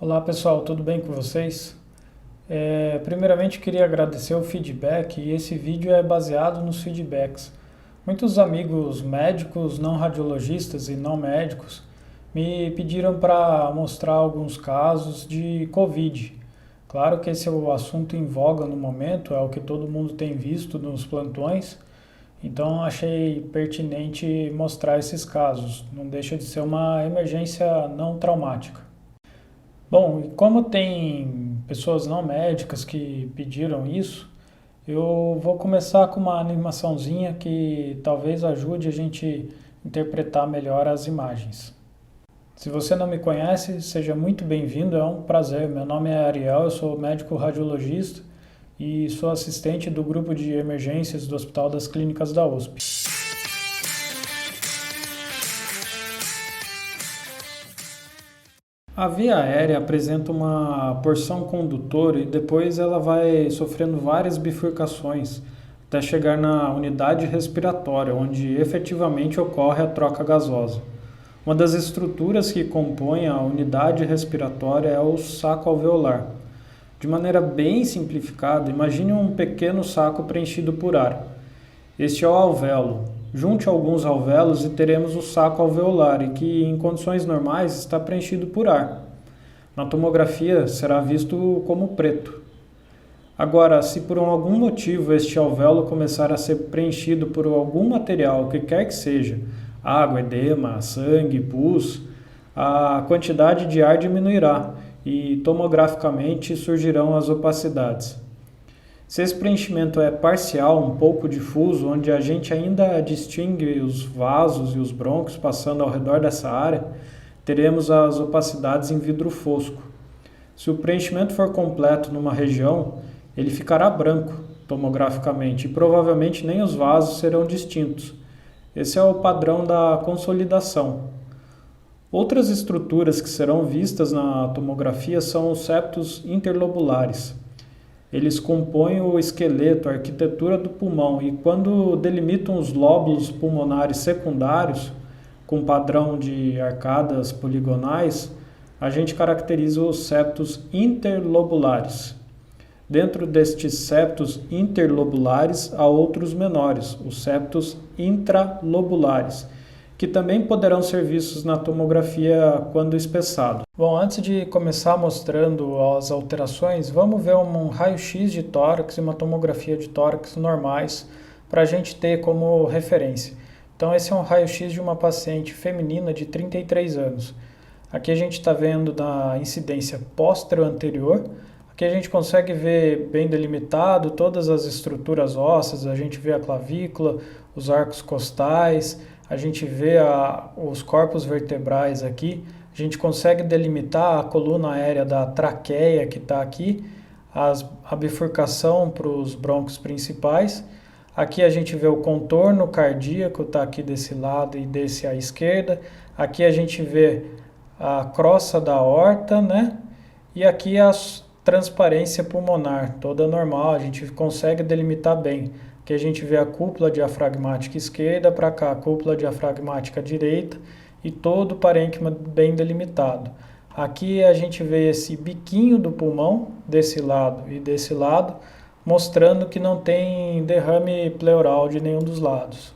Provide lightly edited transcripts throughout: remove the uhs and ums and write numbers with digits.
Olá pessoal, tudo bem com vocês? Primeiramente queria agradecer o feedback e esse vídeo é baseado nos feedbacks. Muitos amigos médicos, não radiologistas e não médicos me pediram para mostrar alguns casos de Covid. Claro que esse é o assunto em voga no momento, é o que todo mundo tem visto nos plantões, então achei pertinente mostrar esses casos. Não deixa de ser uma emergência não traumática. Bom, e como tem pessoas não médicas que pediram isso, eu vou começar com uma animaçãozinha que talvez ajude a gente interpretar melhor as imagens. Se você não me conhece, seja muito bem-vindo, é um prazer. Meu nome é Ariel, eu sou médico radiologista e sou assistente do grupo de emergências do Hospital das Clínicas da USP. A via aérea apresenta uma porção condutora e depois ela vai sofrendo várias bifurcações até chegar na unidade respiratória, onde efetivamente ocorre a troca gasosa. Uma das estruturas que compõem a unidade respiratória é o saco alveolar. De maneira bem simplificada, imagine um pequeno saco preenchido por ar. Este é o alvéolo. Junte alguns alvéolos e teremos o saco alveolar, e que em condições normais está preenchido por ar. Na tomografia será visto como preto. Agora, se por algum motivo este alvéolo começar a ser preenchido por algum material, o que quer que seja, água, edema, sangue, pus, a quantidade de ar diminuirá e tomograficamente surgirão as opacidades. Se esse preenchimento é parcial, um pouco difuso, onde a gente ainda distingue os vasos e os brônquios passando ao redor dessa área, teremos as opacidades em vidro fosco. Se o preenchimento for completo numa região, ele ficará branco tomograficamente e provavelmente nem os vasos serão distintos. Esse é o padrão da consolidação. Outras estruturas que serão vistas na tomografia são os septos interlobulares. Eles compõem o esqueleto, a arquitetura do pulmão, e quando delimitam os lóbulos pulmonares secundários, com padrão de arcadas poligonais, a gente caracteriza os septos interlobulares. Dentro destes septos interlobulares há outros menores, os septos intralobulares, que também poderão ser vistos na tomografia quando espessado. Bom, antes de começar mostrando as alterações, vamos ver um raio-x de tórax e uma tomografia de tórax normais para a gente ter como referência. Então esse é um raio-x de uma paciente feminina de 33 anos. Aqui a gente está vendo da incidência póstero-anterior. Aqui a gente consegue ver bem delimitado todas as estruturas ósseas, a gente vê a clavícula, os arcos costais, a gente vê os corpos vertebrais aqui, a gente consegue delimitar a coluna aérea da traqueia que está aqui, a bifurcação para os brônquios principais. Aqui a gente vê o contorno cardíaco, está aqui desse lado e desse à esquerda. Aqui a gente vê a crosta da aorta, né? E aqui a transparência pulmonar, toda normal, a gente consegue delimitar bem. Aqui a gente vê a cúpula diafragmática esquerda, para cá a cúpula diafragmática direita e todo o parênquima bem delimitado. Aqui a gente vê esse biquinho do pulmão, desse lado e desse lado, mostrando que não tem derrame pleural de nenhum dos lados.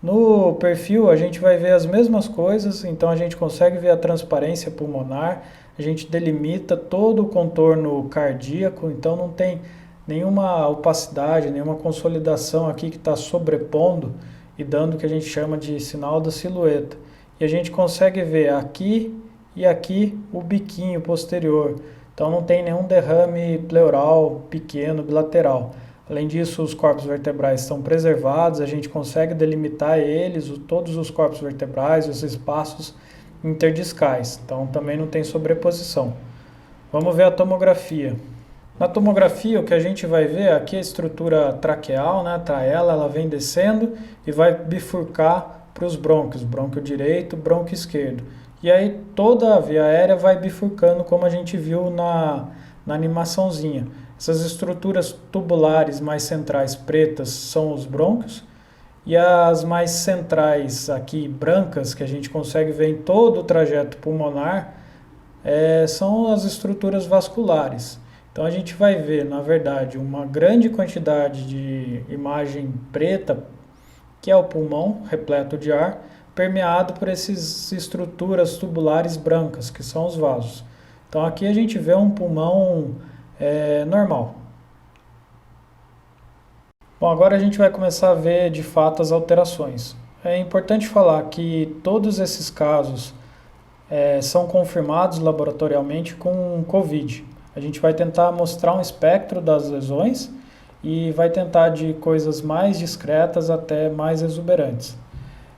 No perfil a gente vai ver as mesmas coisas, então a gente consegue ver a transparência pulmonar, a gente delimita todo o contorno cardíaco, então não tem nenhuma opacidade, nenhuma consolidação aqui que está sobrepondo e dando o que a gente chama de sinal da silhueta. E a gente consegue ver aqui e aqui o biquinho posterior, então não tem nenhum derrame pleural pequeno bilateral. Além disso, os corpos vertebrais estão preservados, a gente consegue delimitar eles, todos os corpos vertebrais, os espaços interdiscais, então também não tem sobreposição. Vamos ver a tomografia. Na tomografia, o que a gente vai ver aqui é a estrutura traqueal, né? A traela, ela vem descendo e vai bifurcar para os brônquios, brônquio direito, brônquio esquerdo. E aí toda a via aérea vai bifurcando, como a gente viu na animaçãozinha. Essas estruturas tubulares mais centrais pretas são os brônquios, e as mais centrais aqui brancas, que a gente consegue ver em todo o trajeto pulmonar, são as estruturas vasculares. Então a gente vai ver, na verdade, uma grande quantidade de imagem preta, que é o pulmão repleto de ar, permeado por essas estruturas tubulares brancas, que são os vasos. Então aqui a gente vê um pulmão normal. Bom, agora a gente vai começar a ver de fato as alterações. É importante falar que todos esses casos são confirmados laboratorialmente com COVID. A gente vai tentar mostrar um espectro das lesões e vai tentar de coisas mais discretas até mais exuberantes.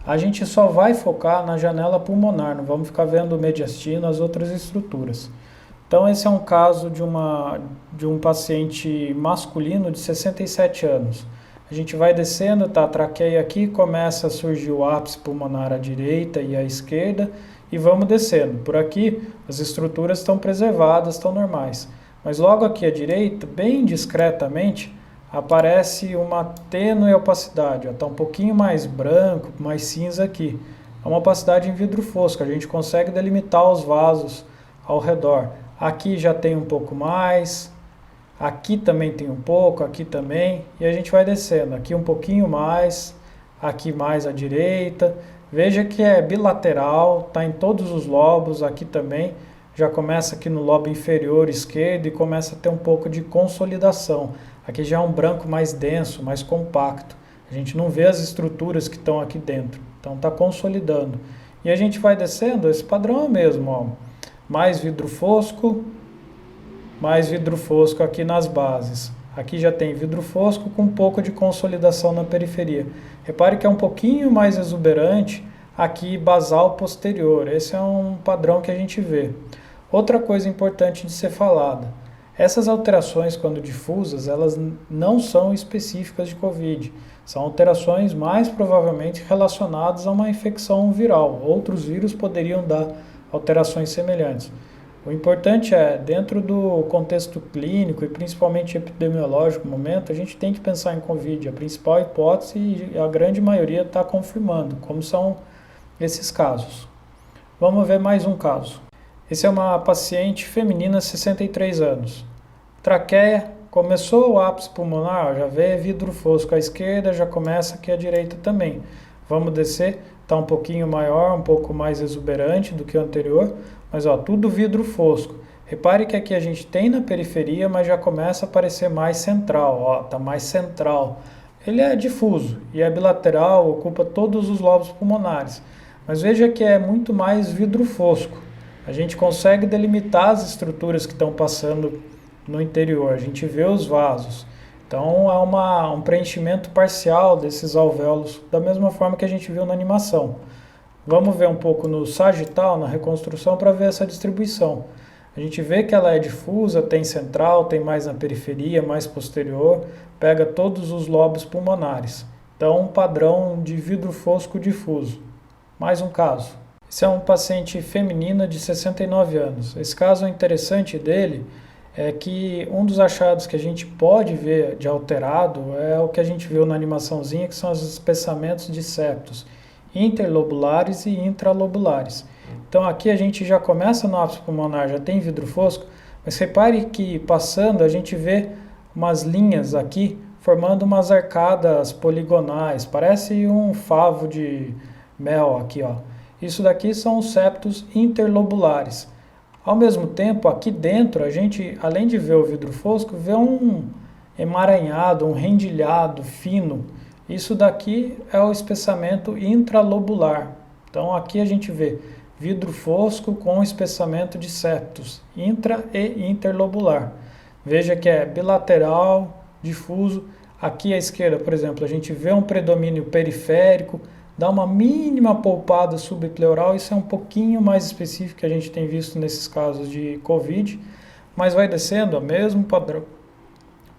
A gente só vai focar na janela pulmonar, não vamos ficar vendo o mediastino, as outras estruturas. Então esse é um caso de um paciente masculino de 67 anos. A gente vai descendo, tá, a traqueia aqui, começa a surgir o ápice pulmonar à direita e à esquerda, e vamos descendo. Por aqui as estruturas estão preservadas, estão normais. Mas logo aqui à direita, bem discretamente, aparece uma tênue opacidade. Está um pouquinho mais branco, mais cinza aqui. É uma opacidade em vidro fosco, a gente consegue delimitar os vasos ao redor. Aqui já tem um pouco mais, aqui também tem um pouco, aqui também, e a gente vai descendo. Aqui um pouquinho mais, aqui mais à direita. Veja que é bilateral, está em todos os lobos, aqui também. Já começa aqui no lobo inferior esquerdo e começa a ter um pouco de consolidação. Aqui já é um branco mais denso, mais compacto. A gente não vê as estruturas que estão aqui dentro, então está consolidando. E a gente vai descendo, esse padrão é o mesmo, ó. Mais vidro fosco aqui nas bases. Aqui já tem vidro fosco com um pouco de consolidação na periferia. Repare que é um pouquinho mais exuberante aqui basal posterior. Esse é um padrão que a gente vê. Outra coisa importante de ser falada. Essas alterações, quando difusas, elas não são específicas de COVID. São alterações mais provavelmente relacionadas a uma infecção viral. Outros vírus poderiam dar alterações semelhantes. O importante é, dentro do contexto clínico e principalmente epidemiológico no momento, a gente tem que pensar em COVID. A principal hipótese, e a grande maioria está confirmando, como são esses casos. Vamos ver mais um caso. Esse é uma paciente feminina, 63 anos. Traqueia, começou o ápice pulmonar, já vê vidro fosco à esquerda, já começa aqui à direita também. Vamos descer, está um pouquinho maior, um pouco mais exuberante do que o anterior, mas ó, tudo vidro fosco. Repare que aqui a gente tem na periferia, mas já começa a aparecer mais central, ó, está mais central. Ele é difuso e é bilateral, ocupa todos os lobos pulmonares. Mas veja que é muito mais vidro fosco. A gente consegue delimitar as estruturas que estão passando no interior, a gente vê os vasos. Então há um preenchimento parcial desses alvéolos, da mesma forma que a gente viu na animação. Vamos ver um pouco no sagital, na reconstrução, para ver essa distribuição. A gente vê que ela é difusa, tem central, tem mais na periferia, mais posterior, pega todos os lobos pulmonares. Então, um padrão de vidro fosco difuso. Mais um caso. Esse é um paciente feminina de 69 anos. Esse caso, interessante dele é que um dos achados que a gente pode ver de alterado é o que a gente viu na animaçãozinha, que são os espessamentos de septos interlobulares e intralobulares. Então aqui a gente já começa no ápice pulmonar, já tem vidro fosco, mas repare que passando a gente vê umas linhas aqui formando umas arcadas poligonais, parece um favo de mel aqui, ó. Isso daqui são os septos interlobulares. Ao mesmo tempo, aqui dentro, a gente, além de ver o vidro fosco, vê um emaranhado, um rendilhado fino. Isso daqui é o espessamento intralobular. Então aqui a gente vê vidro fosco com espessamento de septos, intra e interlobular. Veja que é bilateral, difuso. Aqui à esquerda, por exemplo, a gente vê um predomínio periférico, dá uma mínima polpada subpleural, isso é um pouquinho mais específico que a gente tem visto nesses casos de COVID, mas vai descendo, o mesmo padrão,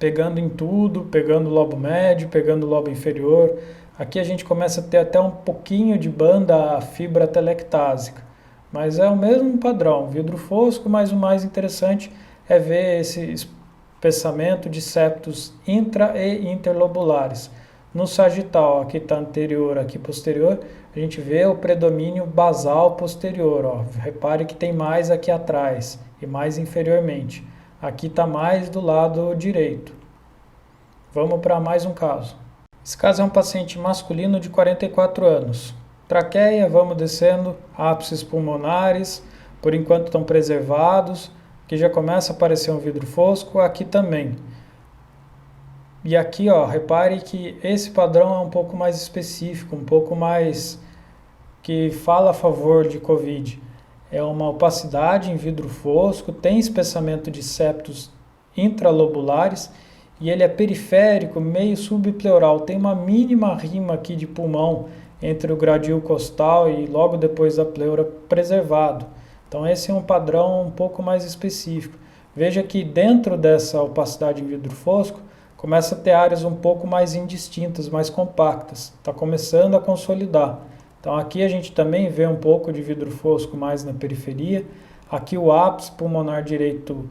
pegando em tudo, pegando o lobo médio, pegando o lobo inferior. Aqui a gente começa a ter até um pouquinho de banda fibra telectásica, mas é o mesmo padrão, vidro fosco, mas o mais interessante é ver esse espessamento de septos intra e interlobulares. No sagital, aqui está anterior, aqui posterior, a gente vê o predomínio basal posterior. Ó. Repare que tem mais aqui atrás e mais inferiormente. Aqui está mais do lado direito. Vamos para mais um caso. Esse caso é um paciente masculino de 44 anos. Traqueia, vamos descendo, ápices pulmonares, por enquanto estão preservados. Aqui já começa a aparecer um vidro fosco, aqui também. E aqui, ó, repare que esse padrão é um pouco mais específico, um pouco mais que fala a favor de COVID. É uma opacidade em vidro fosco, tem espessamento de septos intralobulares e ele é periférico, meio subpleural. Tem uma mínima rima aqui de pulmão entre o gradil costal e logo depois da pleura preservado. Então esse é um padrão um pouco mais específico. Veja que dentro dessa opacidade em vidro fosco, começa a ter áreas um pouco mais indistintas, mais compactas. Está começando a consolidar. Então aqui a gente também vê um pouco de vidro fosco mais na periferia. Aqui o ápice pulmonar direito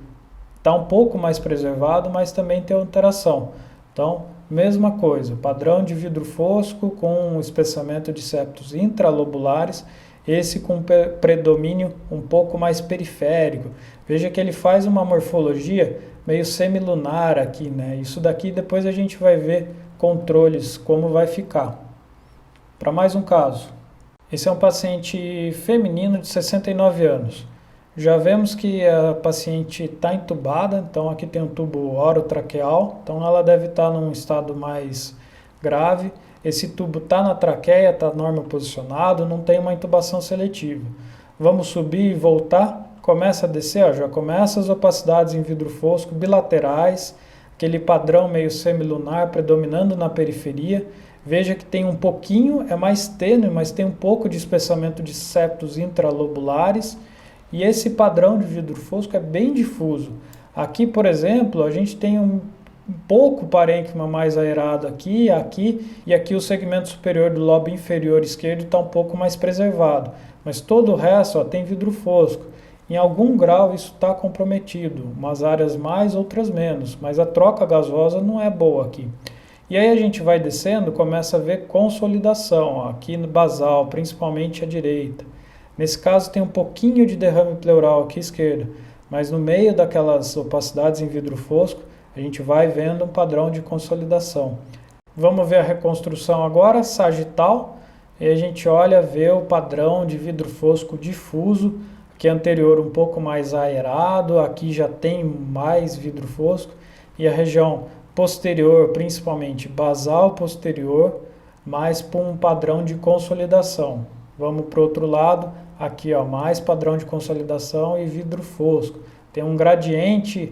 está um pouco mais preservado, mas também tem alteração. Então, mesma coisa, padrão de vidro fosco com espessamento de septos intralobulares, esse com predomínio um pouco mais periférico. Veja que ele faz uma morfologia meio semilunar aqui, né? Isso daqui depois a gente vai ver controles, como vai ficar. Para mais um caso. Esse é um paciente feminino de 69 anos. Já vemos que a paciente está entubada, então aqui tem um tubo orotraqueal, então ela deve estar num estado mais grave. Esse tubo está na traqueia, está normal posicionado, não tem uma intubação seletiva. Vamos subir e voltar, começa a descer, ó, já começa as opacidades em vidro fosco bilaterais, aquele padrão meio semilunar predominando na periferia. Veja que tem um pouquinho, é mais tênue, mas tem um pouco de espessamento de septos intralobulares. E esse padrão de vidro fosco é bem difuso. Aqui, por exemplo, a gente tem um pouco parênquima mais aerado aqui, e aqui o segmento superior do lobo inferior esquerdo está um pouco mais preservado. Mas todo o resto ó, tem vidro fosco. Em algum grau isso está comprometido, umas áreas mais, outras menos, mas a troca gasosa não é boa aqui. E aí a gente vai descendo, começa a ver consolidação, ó, aqui no basal, principalmente à direita. Nesse caso tem um pouquinho de derrame pleural aqui à esquerda, mas no meio daquelas opacidades em vidro fosco, a gente vai vendo um padrão de consolidação. Vamos ver a reconstrução agora, sagital, e a gente olha, vê o padrão de vidro fosco difuso, aqui anterior um pouco mais aerado, aqui já tem mais vidro fosco, e a região posterior, principalmente basal posterior, mais por um padrão de consolidação. Vamos para o outro lado, aqui ó, mais padrão de consolidação e vidro fosco. Tem um gradiente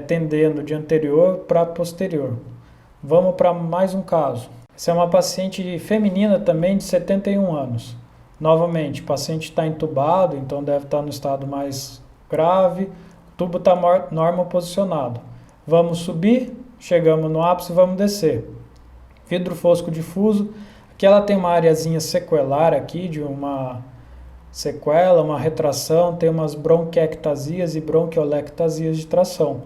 tendendo de anterior para posterior. Vamos para mais um caso. Essa é uma paciente feminina também de 71 anos. Novamente, o paciente está entubado, então deve estar no estado mais grave. O tubo está normal posicionado. Vamos subir, chegamos no ápice e vamos descer. Vidro fosco difuso. Aqui ela tem uma areazinha sequelar aqui, de uma sequela, uma retração, tem umas bronquiectasias e bronquiolectasias de tração.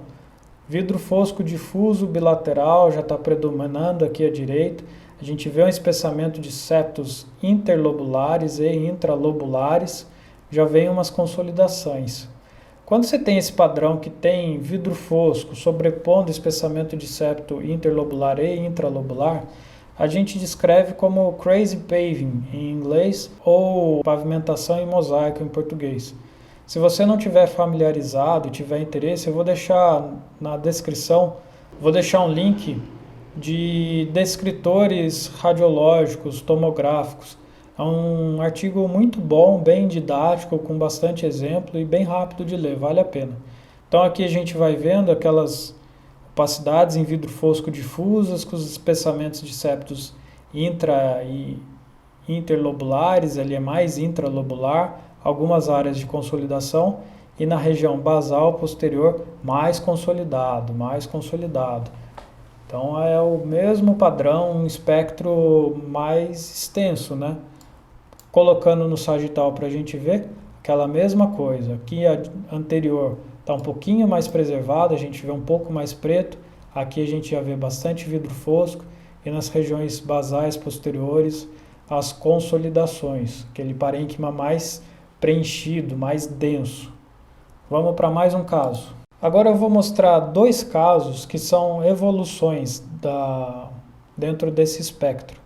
Vidro fosco difuso bilateral, já está predominando aqui à direita. A gente vê um espessamento de septos interlobulares e intralobulares, já vem umas consolidações. Quando você tem esse padrão que tem vidro fosco sobrepondo espessamento de septo interlobular e intralobular, a gente descreve como crazy paving em inglês ou pavimentação em mosaico em português. Se você não tiver familiarizado e tiver interesse, eu vou deixar na descrição, vou deixar um link de descritores radiológicos, tomográficos. É um artigo muito bom, bem didático, com bastante exemplo e bem rápido de ler, vale a pena. Então aqui a gente vai vendo aquelas opacidades em vidro fosco difusas, com os espessamentos de septos intra e interlobulares, ele é mais intralobular, algumas áreas de consolidação, e na região basal posterior mais consolidado, mais consolidado. Então é o mesmo padrão, um espectro mais extenso, né? Colocando no sagital para a gente ver, aquela mesma coisa. Aqui a anterior está um pouquinho mais preservada, a gente vê um pouco mais preto. Aqui a gente já vê bastante vidro fosco. E nas regiões basais posteriores, as consolidações, aquele parênquima mais preenchido, mais denso. Vamos para mais um caso. Agora eu vou mostrar dois casos que são evoluções dentro desse espectro.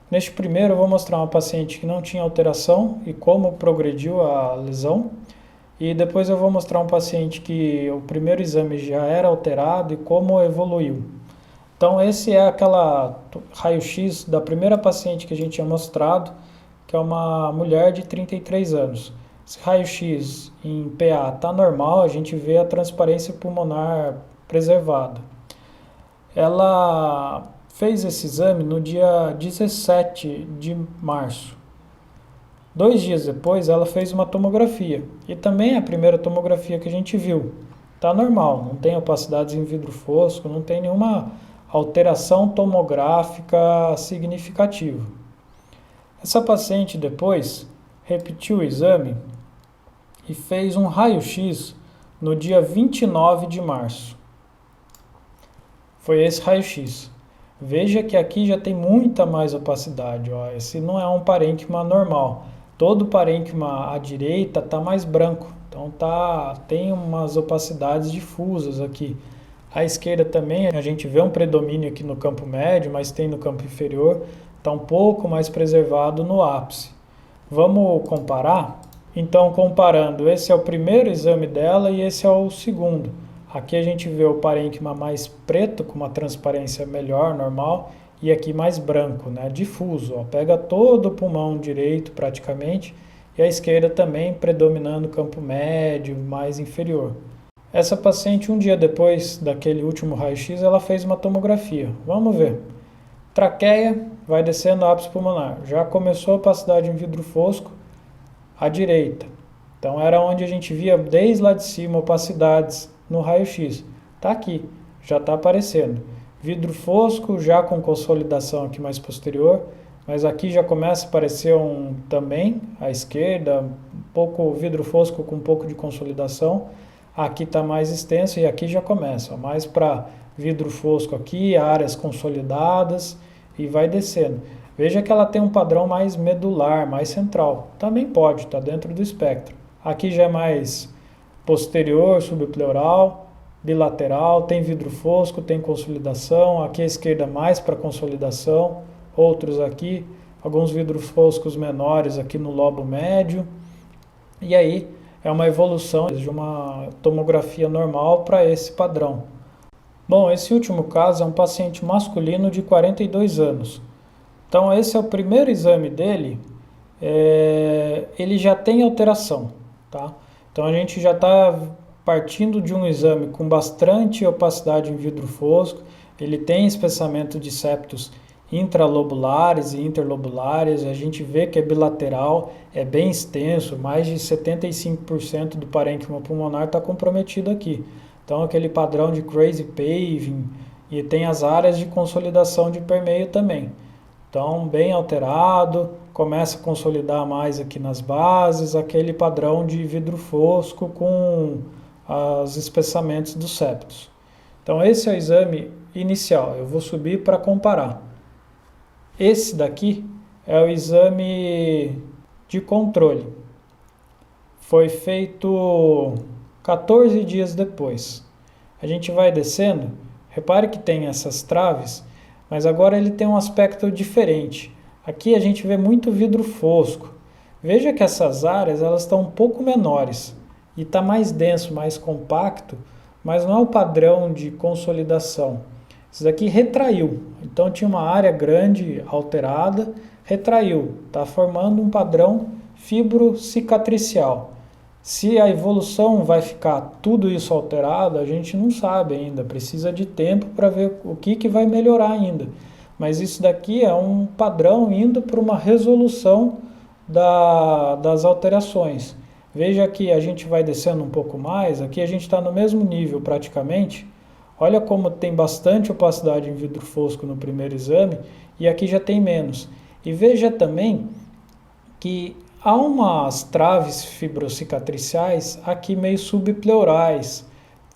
Neste primeiro eu vou mostrar uma paciente que não tinha alteração e como progrediu a lesão. E depois eu vou mostrar um paciente que o primeiro exame já era alterado e como evoluiu. Então esse é aquela raio-x da primeira paciente que a gente tinha mostrado, que é uma mulher de 33 anos. Esse raio-x em PA está normal, a gente vê a transparência pulmonar preservada. Ela fez esse exame no dia 17 de março. 2 dias depois ela fez uma tomografia, e também é a primeira tomografia que a gente viu. Está normal, não tem opacidades em vidro fosco, não tem nenhuma alteração tomográfica significativa. Essa paciente depois repetiu o exame e fez um raio-x no dia 29 de março. Foi esse raio-x. Veja que aqui já tem muita mais opacidade. Ó. Esse não é um parênquima normal. Todo parênquima à direita está mais branco. Então tem umas opacidades difusas aqui. À esquerda também a gente vê um predomínio aqui no campo médio, mas tem no campo inferior. Está um pouco mais preservado no ápice. Vamos comparar? Então, comparando, esse é o primeiro exame dela e esse é o segundo. Aqui a gente vê o parênquima mais preto, com uma transparência melhor, normal, e aqui mais branco, né, difuso. Ó, pega todo o pulmão direito praticamente, e a esquerda também predominando o campo médio, mais inferior. Essa paciente, um dia depois daquele último raio-x, ela fez uma tomografia. Vamos ver. Traqueia, vai descendo o ápice pulmonar. Já começou a opacidade em vidro fosco à direita. Então era onde a gente via desde lá de cima opacidades no raio-x. Está aqui, já está aparecendo. Vidro fosco já com consolidação aqui mais posterior, mas aqui já começa a aparecer também à esquerda, um pouco vidro fosco com um pouco de consolidação. Aqui está mais extenso e aqui já começa, ó, mais para vidro fosco aqui, áreas consolidadas e vai descendo. Veja que ela tem um padrão mais medular, mais central. Também pode, está dentro do espectro. Aqui já é mais posterior, subpleural, bilateral, tem vidro fosco, tem consolidação. Aqui à esquerda mais para consolidação, outros aqui, alguns vidros foscos menores aqui no lobo médio. E aí é uma evolução de uma tomografia normal para esse padrão. Bom, esse último caso é um paciente masculino de 42 anos. Então esse é o primeiro exame dele, ele já tem alteração, tá? Então a gente já está partindo de um exame com bastante opacidade em vidro fosco, ele tem espessamento de septos intralobulares e interlobulares, a gente vê que é bilateral, é bem extenso, mais de 75% do parênquima pulmonar está comprometido aqui. Então aquele padrão de crazy paving, e tem as áreas de consolidação de permeio também. Então, bem alterado, começa a consolidar mais aqui nas bases, aquele padrão de vidro fosco com os espessamentos dos septos. Então, esse é o exame inicial, eu vou subir para comparar. Esse daqui é o exame de controle. Foi feito 14 dias depois. A gente vai descendo, repare que tem essas traves, mas agora ele tem um aspecto diferente. Aqui a gente vê muito vidro fosco. Veja que essas áreas elas estão um pouco menores e está mais denso, mais compacto, mas não é o padrão de consolidação. Isso daqui retraiu, então tinha uma área grande alterada, retraiu, está formando um padrão fibrocicatricial. Se a evolução vai ficar tudo isso alterado, a gente não sabe ainda, precisa de tempo para ver o que vai melhorar ainda. Mas isso daqui é um padrão indo para uma resolução das alterações. Veja que a gente vai descendo um pouco mais, aqui a gente está no mesmo nível praticamente. Olha como tem bastante opacidade em vidro fosco no primeiro exame e aqui já tem menos. E veja também que há umas traves fibrocicatriciais aqui meio subpleurais,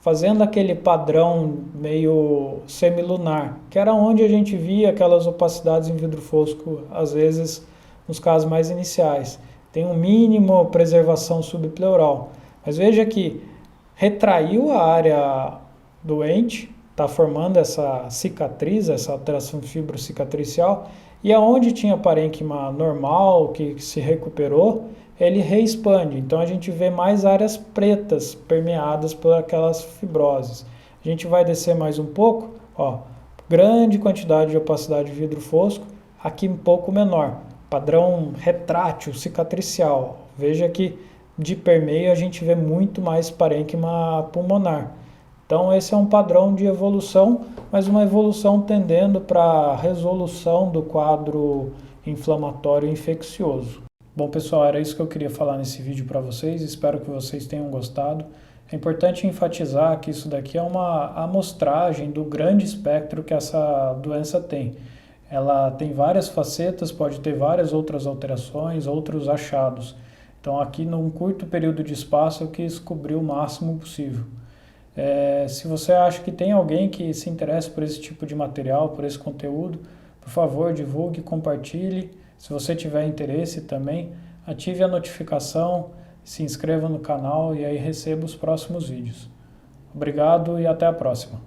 fazendo aquele padrão meio semilunar, que era onde a gente via aquelas opacidades em vidro fosco, às vezes nos casos mais iniciais. Tem um mínimo preservação subpleural. Mas veja que retraiu a área doente, está formando essa cicatriz, essa alteração fibrocicatricial, e aonde tinha parênquima normal, que se recuperou, ele reexpande. Então a gente vê mais áreas pretas permeadas por aquelas fibroses. A gente vai descer mais um pouco, ó, grande quantidade de opacidade de vidro fosco, aqui um pouco menor, padrão retrátil, cicatricial. Veja que de permeio a gente vê muito mais parênquima pulmonar. Então esse é um padrão de evolução, mas uma evolução tendendo para a resolução do quadro inflamatório infeccioso. Bom pessoal, era isso que eu queria falar nesse vídeo para vocês, espero que vocês tenham gostado. É importante enfatizar que isso daqui é uma amostragem do grande espectro que essa doença tem. Ela tem várias facetas, pode ter várias outras alterações, outros achados. Então aqui num curto período de espaço eu quis cobrir o máximo possível. Se você acha que tem alguém que se interessa por esse tipo de material, por esse conteúdo, por favor, divulgue, compartilhe. Se você tiver interesse também, ative a notificação, se inscreva no canal e aí receba os próximos vídeos. Obrigado e até a próxima.